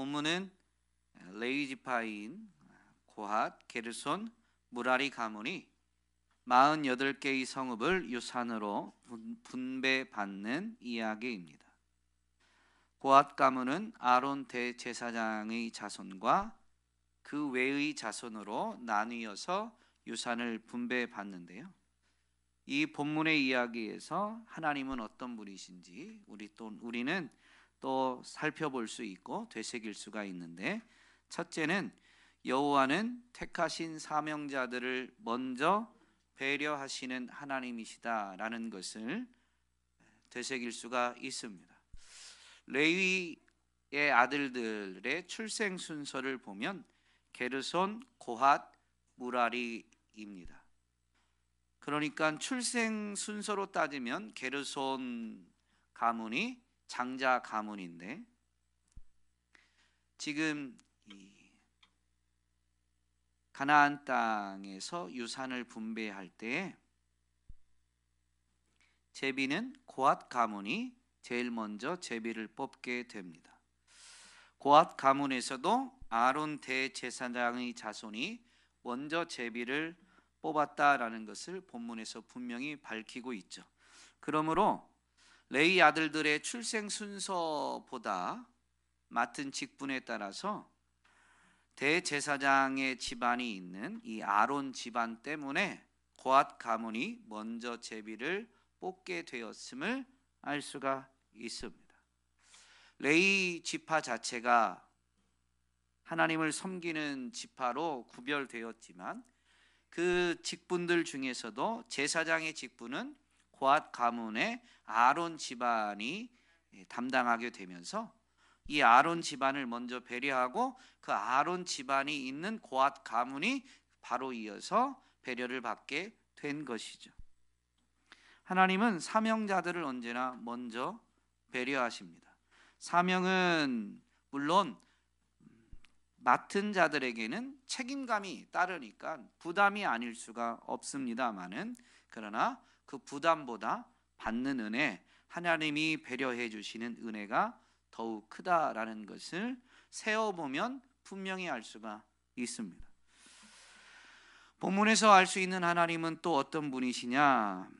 본문은 레위 지파인 고핫, 게르손, 무라리 가문이 48개의 성읍을 유산으로 분배받는 이야기입니다. 고핫 가문은 아론 대제사장의 자손과 그 외의 자손으로 나뉘어서 유산을 분배받는데요. 이 본문의 이야기에서 하나님은 어떤 분이신지 우리는 또 살펴볼 수 있고 되새길 수가 있는데, 첫째는 여호와는 택하신 사명자들을 먼저 배려하시는 하나님이시다라는 것을 되새길 수가 있습니다. 레위의 아들들의 출생 순서를 보면 게르손, 고핫, 무라리입니다. 그러니까 출생 순서로 따지면 게르손 가문이 장자 가문인데, 지금 가나안 땅에서 유산을 분배할 때 제비는 고핫 가문이 제일 먼저 제비를 뽑게 됩니다. 고핫 가문에서도 아론 대제사장의 자손이 먼저 제비를 뽑았다라는 것을 본문에서 분명히 밝히고 있죠. 그러므로 레위 아들들의 출생 순서보다 맡은 직분에 따라서 대제사장의 집안이 있는 이 아론 집안 때문에 고핫 가문이 먼저 제비를 뽑게 되었음을 알 수가 있습니다. 레위 지파 자체가 하나님을 섬기는 지파로 구별되었지만 그 직분들 중에서도 제사장의 직분은 고핫 가문의 아론 집안이 담당하게 되면서 이 아론 집안을 먼저 배려하고 그 아론 집안이 있는 고핫 가문이 바로 이어서 배려를 받게 된 것이죠. 하나님은 사명자들을 언제나 먼저 배려하십니다. 사명은 물론 맡은 자들에게는 책임감이 따르니까 부담이 아닐 수가 없습니다마는, 그러나 그 부담보다 받는 은혜, 하나님이 배려해 주시는 은혜가 더욱 크다라는 것을 세어보면 분명히 알 수가 있습니다. 본문에서 알 수 있는 하나님은 또 어떤 분이시냐?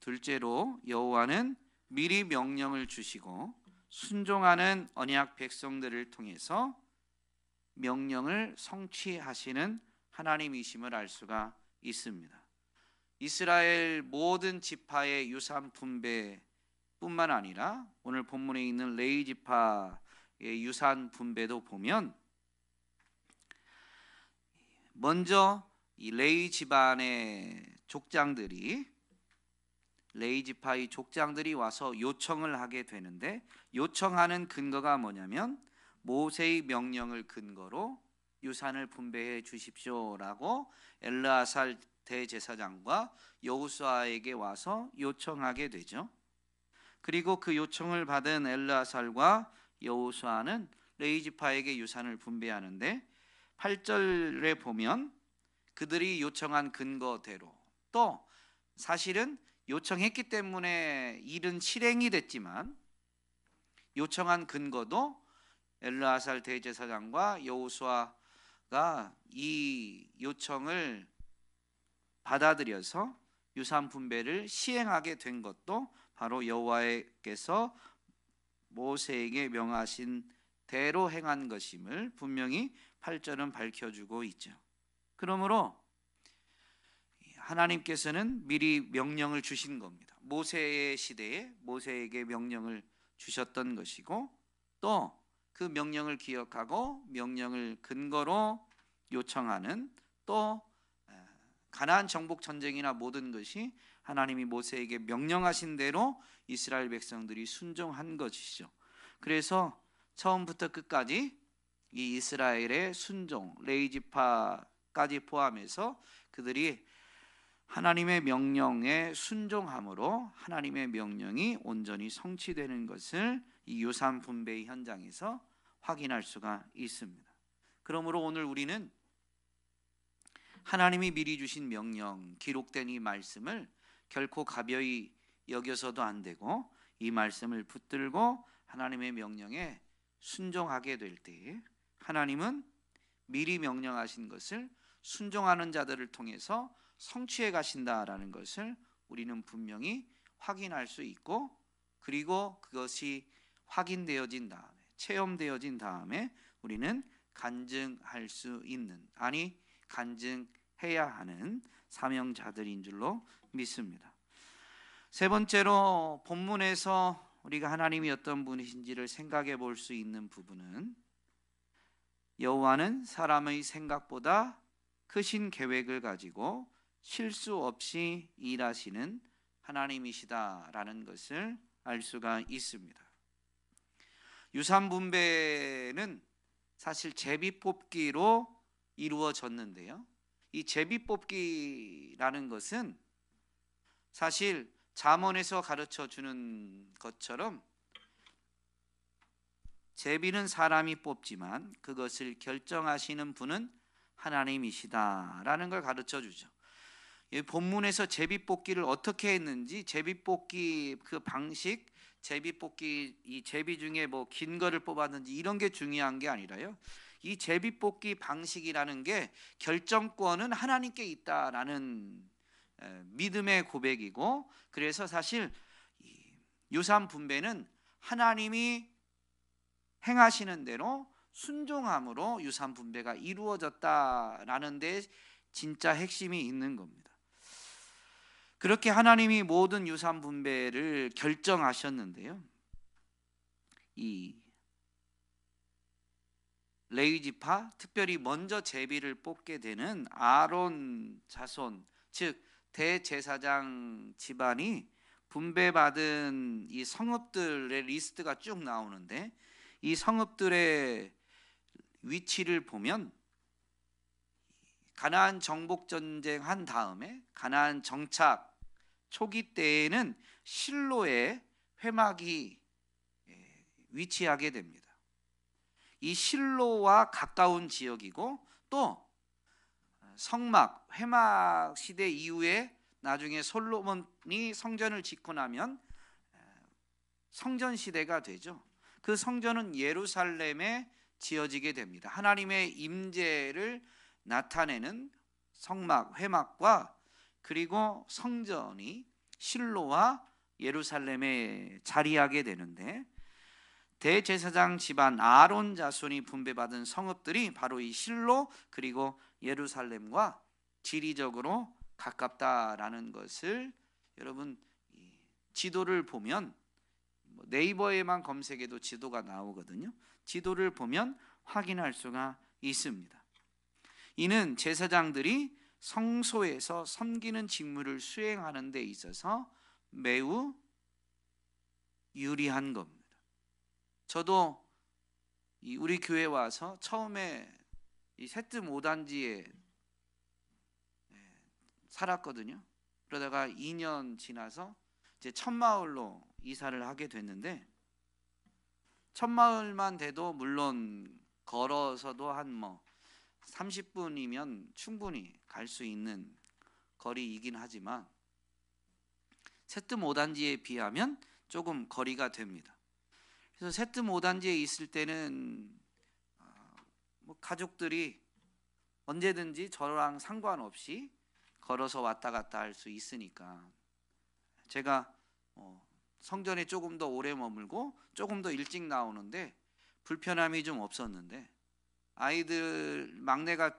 둘째로 여호와는 미리 명령을 주시고 순종하는 언약 백성들을 통해서 명령을 성취하시는 하나님이심을 알 수가 있습니다. 이스라엘 모든 지파의 유산 분배뿐만 아니라 오늘 본문에 있는 레위 지파의 유산 분배도 보면 먼저 이 레위 집안의 레위 지파의 족장들이 와서 요청을 하게 되는데, 요청하는 근거가 뭐냐면 모세의 명령을 근거로 유산을 분배해 주십시오라고 엘르아살 대제사장과 여호수아에게 와서 요청하게 되죠. 그리고 그 요청을 받은 엘르아살과 여호수아는 레위 지파에게 유산을 분배하는데, 8절에 보면 그들이 요청한 근거대로, 또 사실은 요청했기 때문에 일은 실행이 됐지만 요청한 근거도 엘르아살 대제사장과 여호수아가 이 요청을 받아들여서 유산 분배를 시행하게 된 것도 바로 여호와께서 모세에게 명하신 대로 행한 것임을 분명히 8절은 밝혀주고 있죠. 그러므로 하나님께서는 미리 명령을 주신 겁니다. 모세의 시대에 모세에게 명령을 주셨던 것이고, 또 그 명령을 기억하고 명령을 근거로 요청하는, 또 가나안 정복 전쟁이나 모든 것이 하나님이 모세에게 명령하신 대로 이스라엘 백성들이 순종한 것이죠. 그래서 처음부터 끝까지 이 이스라엘의 순종, 레위 지파까지 포함해서 그들이 하나님의 명령에 순종함으로 하나님의 명령이 온전히 성취되는 것을 이 유산 분배의 현장에서 확인할 수가 있습니다. 그러므로 오늘 우리는 하나님이 미리 주신 명령, 기록된 이 말씀을 결코 가벼이 여겨서도 안 되고, 이 말씀을 붙들고 하나님의 명령에 순종하게 될 때 하나님은 미리 명령하신 것을 순종하는 자들을 통해서 성취해 가신다라는 것을 우리는 분명히 확인할 수 있고, 그리고 그것이 확인되어진 다음에, 체험되어진 다음에 우리는 간증할 수 있는, 아니 간증해야 하는 사명자들인 줄로 믿습니다. 세 번째로 본문에서 우리가 하나님이 어떤 분이신지를 생각해 볼 수 있는 부분은, 여호와는 사람의 생각보다 크신 계획을 가지고 실수 없이 일하시는 하나님이시다라는 것을 알 수가 있습니다. 유산분배는 사실 제비뽑기로 이루어졌는데요, 이 제비뽑기라는 것은 사실 잠언에서 가르쳐 주는 것처럼 제비는 사람이 뽑지만 그것을 결정하시는 분은 하나님이시다라는 걸 가르쳐 주죠. 이 본문에서 제비뽑기를 어떻게 했는지, 제비뽑기 그 방식, 제비뽑기 이 제비 중에 뭐 긴 거를 뽑았는지 이런 게 중요한 게 아니라요, 이 제비뽑기 방식이라는 게 결정권은 하나님께 있다라는 믿음의 고백이고, 그래서 사실 유산 분배는 하나님이 행하시는 대로 순종함으로 유산 분배가 이루어졌다라는 데 진짜 핵심이 있는 겁니다. 그렇게 하나님이 모든 유산 분배를 결정하셨는데요, 이 레위 지파, 특별히 먼저 제비를 뽑게 되는 아론 자손, 즉 대제사장 집안이 분배받은 이 성읍들의 리스트가 쭉 나오는데, 이 성읍들의 위치를 보면 가나안 정복 전쟁 한 다음에 가나안 정착 초기 때에는 실로에 회막이 위치하게 됩니다. 이 실로와 가까운 지역이고, 또 성막, 회막 시대 이후에 나중에 솔로몬이 성전을 짓고 나면 성전 시대가 되죠. 그 성전은 예루살렘에 지어지게 됩니다. 하나님의 임재를 나타내는 성막, 회막과 그리고 성전이 실로와 예루살렘에 자리하게 되는데, 대제사장 집안 아론 자손이 분배받은 성읍들이 바로 이 실로 그리고 예루살렘과 지리적으로 가깝다라는 것을 여러분 지도를 보면, 네이버에만 검색해도 지도가 나오거든요. 지도를 보면 확인할 수가 있습니다. 이는 제사장들이 성소에서 섬기는 직무를 수행하는 데 있어서 매우 유리한 겁니다. 저도 우리 교회 와서 처음에 이 세트 5단지에 살았거든요. 그러다가 2년 지나서 이제 첫마을로 이사를 하게 됐는데, 첫마을만 돼도 물론 걸어서도 한 30분이면 충분히 갈 수 있는 거리이긴 하지만 세트 5단지에 비하면 조금 거리가 됩니다. 그래서 세트 5단지에 있을 때는 가족들이 언제든지 저랑 상관없이 걸어서 왔다 갔다 할 수 있으니까 제가 성전에 조금 더 오래 머물고 조금 더 일찍 나오는데 불편함이 좀 없었는데, 아이들 막내가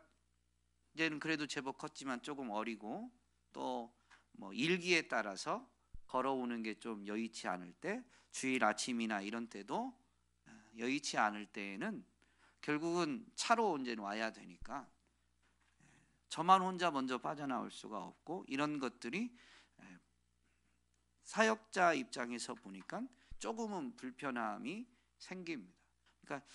이제는 그래도 제법 컸지만 조금 어리고, 또 일기에 따라서 걸어오는 게 좀 여의치 않을 때, 주일 아침이나 이런 때도 여의치 않을 때에는 결국은 차로 이제 와야 되니까 저만 혼자 먼저 빠져나올 수가 없고, 이런 것들이 사역자 입장에서 보니까 조금은 불편함이 생깁니다. 그러니까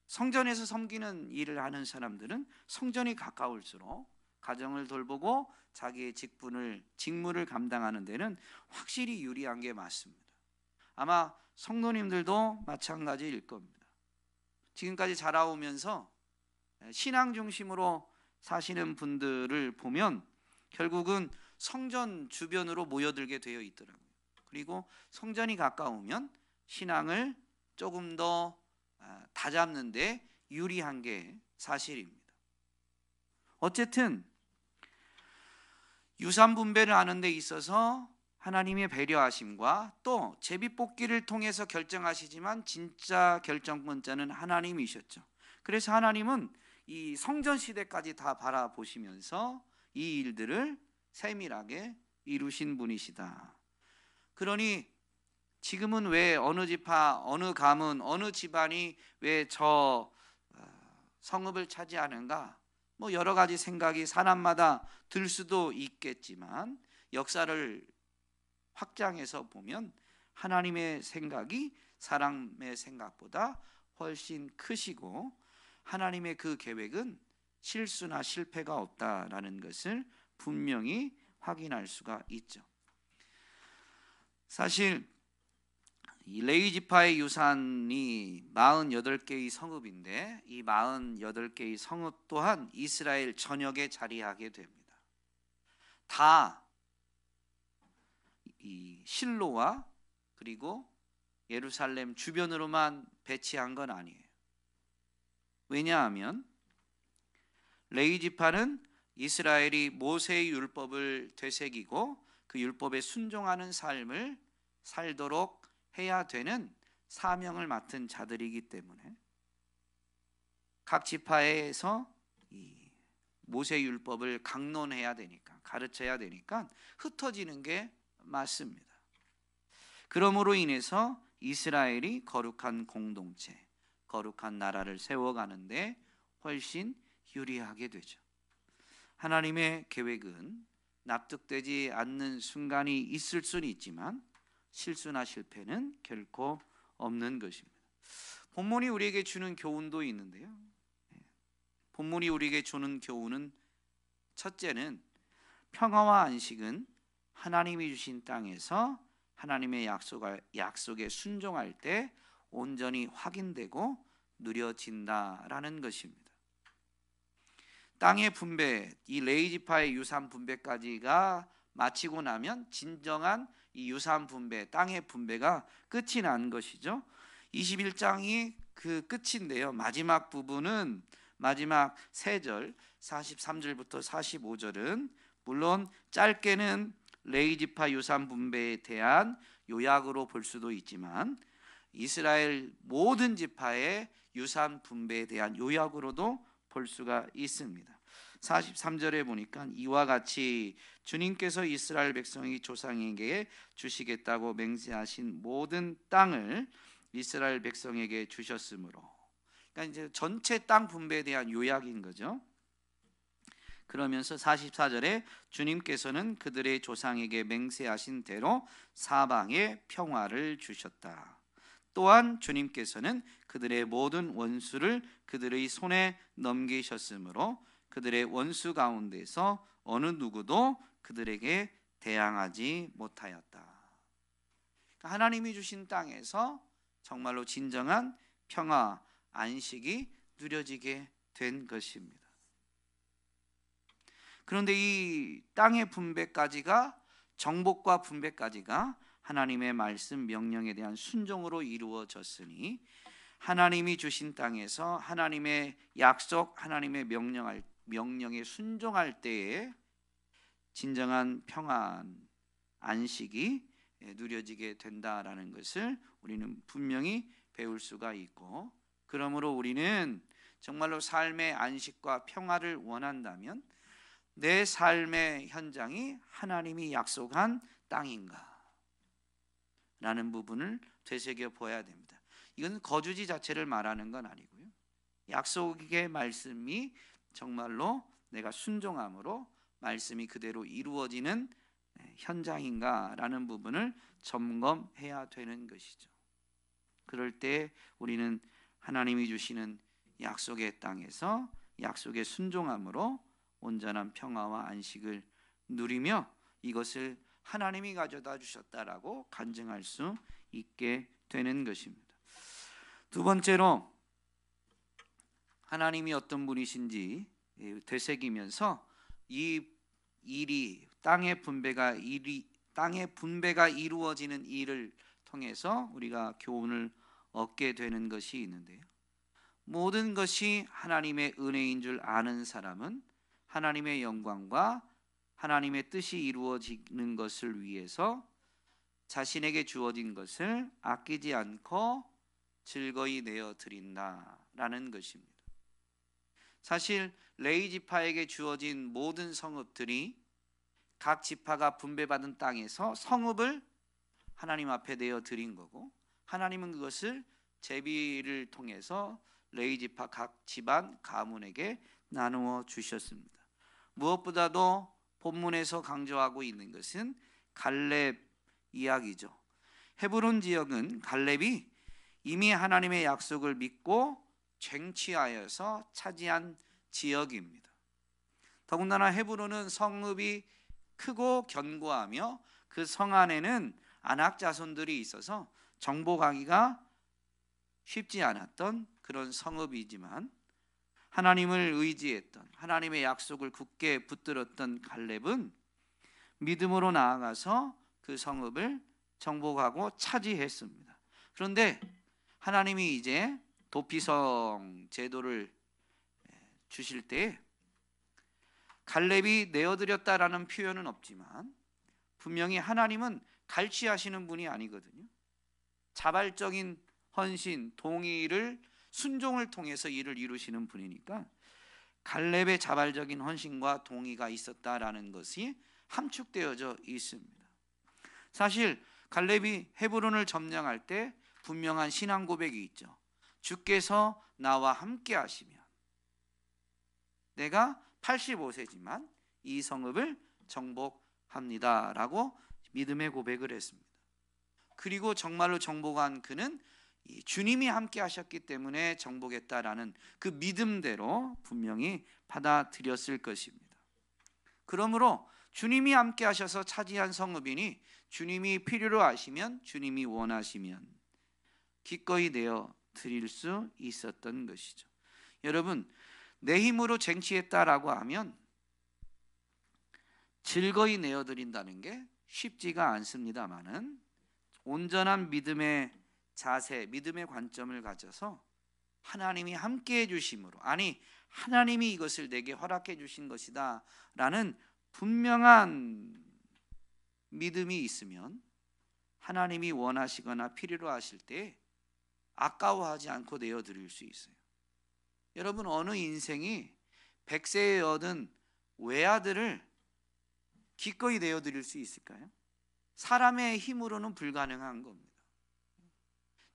성전에서 섬기는 일을 하는 사람들은 성전이 가까울수록 가정을 돌보고 자기의 직무를 감당하는 데는 확실히 유리한 게 맞습니다. 아마 성도님들도 마찬가지일 겁니다. 지금까지 자라오면서 신앙 중심으로 사시는 분들을 보면 결국은 성전 주변으로 모여들게 되어 있더라고요. 그리고 성전이 가까우면 신앙을 조금 더 다잡는데 유리한 게 사실입니다. 어쨌든 유산 분배를 하는 데 있어서 하나님의 배려하심과 또 제비뽑기를 통해서 결정하시지만 진짜 결정권자는 하나님이셨죠. 그래서 하나님은 이 성전 시대까지 다 바라보시면서 이 일들을 세밀하게 이루신 분이시다. 그러니 지금은 왜 어느 지파, 어느 가문, 어느 집안이 왜 저 성읍을 차지하는가? 뭐 여러 가지 생각이 사람마다 들 수도 있겠지만 역사를 확장해서 보면 하나님의 생각이 사람의 생각보다 훨씬 크시고 하나님의 그 계획은 실수나 실패가 없다라는 것을 분명히 확인할 수가 있죠. 사실 이 레위 지파의 유산이 48개의 성읍인데 이 48개의 성읍 또한 이스라엘 전역에 자리하게 됩니다. 다 이 실로와 그리고 예루살렘 주변으로만 배치한 건 아니에요. 왜냐하면 레위 지파는 이스라엘이 모세의 율법을 되새기고 그 율법에 순종하는 삶을 살도록 해야 되는 사명을 맡은 자들이기 때문에 각 지파에서 이 모세 율법을 강론해야 되니까, 가르쳐야 되니까 흩어지는 게 맞습니다. 그러므로 인해서 이스라엘이 거룩한 공동체, 거룩한 나라를 세워가는데 훨씬 유리하게 되죠. 하나님의 계획은 납득되지 않는 순간이 있을 수는 있지만 실수나 실패는 결코 없는 것입니다. 본문이 우리에게 주는 교훈도 있는데요. 본문이 우리에게 주는 교훈은 첫째는 평화와 안식은 하나님이 주신 땅에서 하나님의 약속에 순종할 때 온전히 확인되고 누려진다라는 것입니다. 땅의 분배, 이 레위 지파의 유산 분배까지가 마치고 나면 진정한 이 유산 분배, 땅의 분배가 끝이 난 것이죠. 21장이 그 끝인데요. 마지막 부분은 마지막 3절 43절부터 45절은 물론 짧게는 레위 지파 유산 분배에 대한 요약으로 볼 수도 있지만 이스라엘 모든 지파의 유산 분배에 대한 요약으로도 볼 수가 있습니다. 43절에 보니까 이와 같이 주님께서 이스라엘 백성의 조상에게 주시겠다고 맹세하신 모든 땅을 이스라엘 백성에게 주셨으므로, 그러니까 이제 전체 땅 분배에 대한 요약인 거죠. 그러면서 44절에 주님께서는 그들의 조상에게 맹세하신 대로 사방에 평화를 주셨다. 또한 주님께서는 그들의 모든 원수를 그들의 손에 넘기셨으므로 그들의 원수 가운데서 어느 누구도 그들에게 대항하지 못하였다. 하나님이 주신 땅에서 정말로 진정한 평화, 안식이 누려지게 된 것입니다. 그런데 이 땅의 분배까지가, 정복과 분배까지가 하나님의 말씀 명령에 대한 순종으로 이루어졌으니 하나님이 주신 땅에서 하나님의 약속, 하나님의 명령에 순종할 때에 진정한 평안, 안식이 누려지게 된다라는 것을 우리는 분명히 배울 수가 있고, 그러므로 우리는 정말로 삶의 안식과 평화를 원한다면 내 삶의 현장이 하나님이 약속한 땅인가 라는 부분을 되새겨 보아야 됩니다. 이건 거주지 자체를 말하는 건 아니고요, 약속의 말씀이 정말로 내가 순종함으로 말씀이 그대로 이루어지는 현장인가 라는 부분을 점검해야 되는 것이죠. 그럴 때 우리는 하나님이 주시는 약속의 땅에서 약속에 순종함으로 온전한 평화와 안식을 누리며 이것을 하나님이 가져다 주셨다라고 간증할 수 있게 되는 것입니다. 두 번째로 하나님이 어떤 분이신지 되새기면서 이 일이 땅의 분배가 이루어지는 일을 통해서 우리가 교훈을 얻게 되는 것이 있는데요. 모든 것이 하나님의 은혜인 줄 아는 사람은 하나님의 영광과 하나님의 뜻이 이루어지는 것을 위해서 자신에게 주어진 것을 아끼지 않고 즐거이 내어 드린다라는 것입니다. 사실 레위 지파에게 주어진 모든 성읍들이 각 지파가 분배받은 땅에서 성읍을 하나님 앞에 내어 드린 거고, 하나님은 그것을 제비를 통해서 레위 지파 각 집안 가문에게 나누어 주셨습니다. 무엇보다도 본문에서 강조하고 있는 것은 갈렙 이야기죠. 헤브론 지역은 갈렙이 이미 하나님의 약속을 믿고 쟁취하여서 차지한 지역입니다. 더군다나 헤브론은 성읍이 크고 견고하며 그 성 안에는 안악 자손들이 있어서 정복하기가 쉽지 않았던 그런 성읍이지만, 하나님을 의지했던, 하나님의 약속을 굳게 붙들었던 갈렙은 믿음으로 나아가서 그 성읍을 정복하고 차지했습니다. 그런데 하나님이 이제 도피성 제도를 주실 때 갈렙이 내어드렸다라는 표현은 없지만, 분명히 하나님은 갈취하시는 분이 아니거든요. 자발적인 헌신, 동의를, 순종을 통해서 일을 이루시는 분이니까 갈렙의 자발적인 헌신과 동의가 있었다라는 것이 함축되어져 있습니다. 사실 갈렙이 헤브론을 점령할 때 분명한 신앙 고백이 있죠. 주께서 나와 함께 하시면 내가 85세지만 이 성읍을 정복합니다 라고 믿음의 고백을 했습니다. 그리고 정말로 정복한 그는 주님이 함께 하셨기 때문에 정복했다라는 그 믿음대로 분명히 받아들였을 것입니다. 그러므로 주님이 함께 하셔서 차지한 성읍이니 주님이 필요로 하시면, 주님이 원하시면 기꺼이 내어 드릴 수 있었던 것이죠. 여러분, 내 힘으로 쟁취했다라고 하면 즐거이 내어 드린다는 게 쉽지가 않습니다만은, 온전한 믿음의 자세, 믿음의 관점을 가져서 하나님이 함께 해주심으로, 아니 하나님이 이것을 내게 허락해 주신 것이다 라는 분명한 믿음이 있으면 하나님이 원하시거나 필요로 하실 때 아까워하지 않고 내어드릴 수 있어요. 여러분, 어느 인생이 100세에 얻은 외아들을 기꺼이 내어드릴 수 있을까요? 사람의 힘으로는 불가능한 겁니다.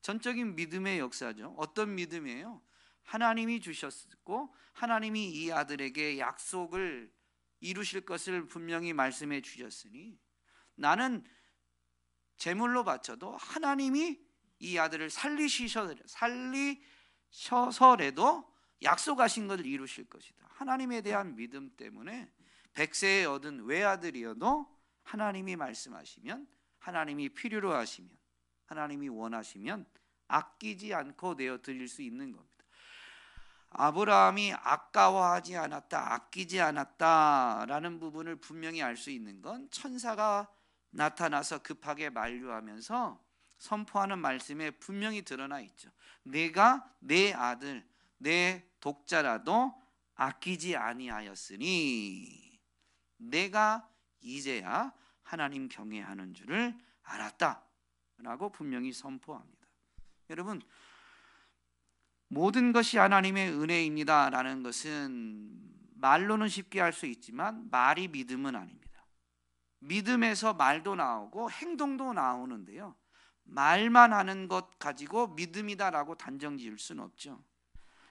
전적인 믿음의 역사죠. 어떤 믿음이에요? 하나님이 주셨고 하나님이 이 아들에게 약속을 이루실 것을 분명히 말씀해 주셨으니 나는 제물로 바쳐도 하나님이 이 아들을 살리셔서라도 약속하신 것을 이루실 것이다. 하나님에 대한 믿음 때문에 100세에 얻은 외아들이어도 하나님이 말씀하시면, 하나님이 필요로 하시면, 하나님이 원하시면 아끼지 않고 내어 드릴 수 있는 겁니다. 아브라함이 아까워하지 않았다, 아끼지 않았다라는 부분을 분명히 알 수 있는 건 천사가 나타나서 급하게 만류하면서 선포하는 말씀에 분명히 드러나 있죠. 내가 내 아들, 내 독자라도 아끼지 아니하였으니 내가 이제야 하나님 경외하는 줄을 알았다 라고 분명히 선포합니다. 여러분, 모든 것이 하나님의 은혜입니다 라는 것은 말로는 쉽게 할 수 있지만 말이 믿음은 아닙니다. 믿음에서 말도 나오고 행동도 나오는데요, 말만 하는 것 가지고 믿음이다 라고 단정 지을 수는 없죠.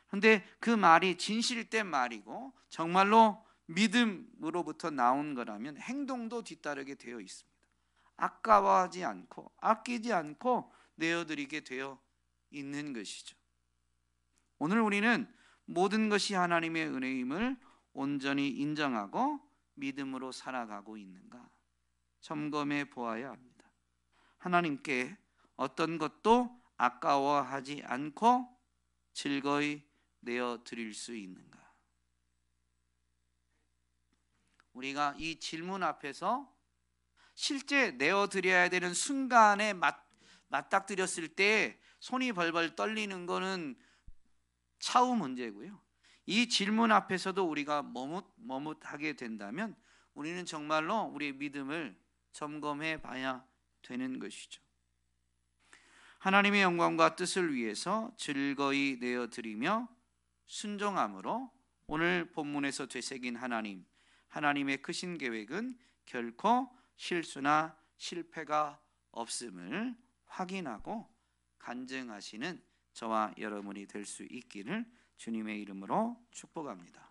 그런데 그 말이 진실된 말이고 정말로 믿음으로부터 나온 거라면 행동도 뒤따르게 되어 있습니다. 아까워하지 않고 아끼지 않고 내어드리게 되어 있는 것이죠. 오늘 우리는 모든 것이 하나님의 은혜임을 온전히 인정하고 믿음으로 살아가고 있는가 점검해 보아야 합니다. 하나님께 어떤 것도 아까워하지 않고 즐거이 내어드릴 수 있는가? 우리가 이 질문 앞에서 실제 내어드려야 되는 순간에 맞닥뜨렸을 때 손이 벌벌 떨리는 거는 차후 문제고요. 이 질문 앞에서도 우리가 머뭇하게 된다면 우리는 정말로 우리의 믿음을 점검해 봐야 되는 것이죠. 하나님의 영광과 뜻을 위해서 즐거이 내어드리며 순종함으로 오늘 본문에서 되새긴 하나님의 크신 계획은 결코 실수나 실패가 없음을 확인하고 간증하시는 저와 여러분이 될 수 있기를 주님의 이름으로 축복합니다.